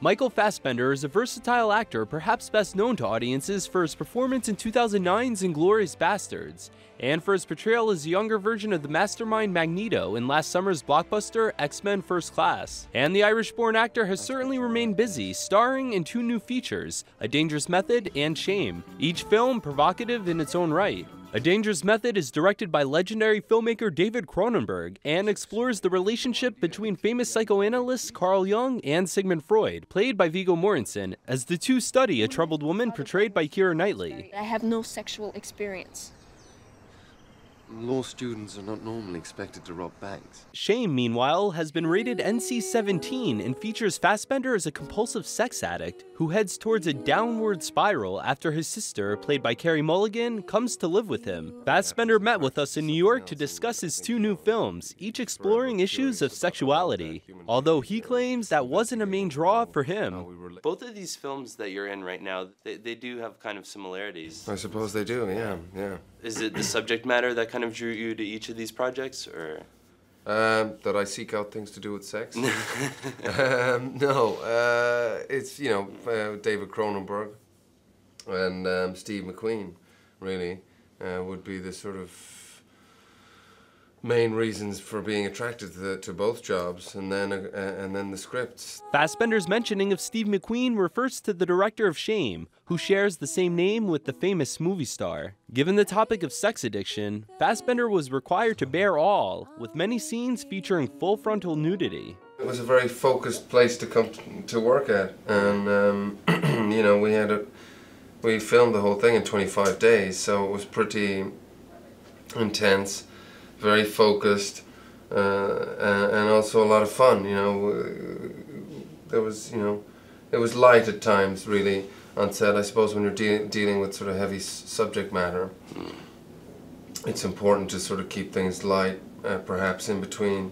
Michael Fassbender is a versatile actor perhaps best known to audiences for his performance in 2009's *Inglourious Bastards, and for his portrayal as a younger version of the mastermind Magneto in last summer's blockbuster X-Men First Class. And the Irish-born actor has certainly remained busy, starring in 2 new features, A Dangerous Method and Shame, each film provocative in its own right. A Dangerous Method is directed by legendary filmmaker David Cronenberg and explores the relationship between famous psychoanalysts Carl Jung and Sigmund Freud, played by Viggo Mortensen, as the two study a troubled woman portrayed by Keira Knightley. I have no sexual experience. Law students are not normally expected to rob banks. Shame, meanwhile, has been rated NC-17 and features Fassbender as a compulsive sex addict who heads towards a downward spiral after his sister, played by Carey Mulligan, comes to live with him. Fassbender met with us in New York to discuss his 2 new films, each exploring issues of sexuality, although he claims that wasn't a main draw for him. Both of these films that you're in right now, they do have kind of similarities. I suppose they do, yeah. Is it the subject matter that kind of drew you to each of these projects, or? That I seek out things to do with sex? No, it's, David Cronenberg and Steve McQueen, really, would be the sort of main reasons for being attracted to both jobs, and then the scripts. Fassbender's mentioning of Steve McQueen refers to the director of Shame, who shares the same name with the famous movie star. Given the topic of sex addiction, Fassbender was required to bear all, with many scenes featuring full frontal nudity. It was a very focused place to come to work at, and we filmed the whole thing in 25 days, so it was pretty intense. Very focused, and also a lot of fun. It was light at times, really, on set. I suppose when you're dealing with sort of heavy subject matter, it's important to sort of keep things light, perhaps in between,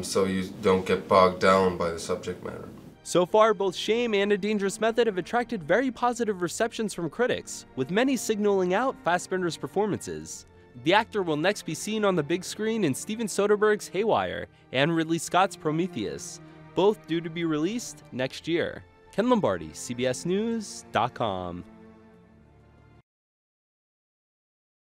so you don't get bogged down by the subject matter. So far, both Shame and A Dangerous Method have attracted very positive receptions from critics, with many signaling out Fassbender's performances. The actor will next be seen on the big screen in Steven Soderbergh's Haywire and Ridley Scott's Prometheus, both due to be released next year. Ken Lombardi, CBSNews.com.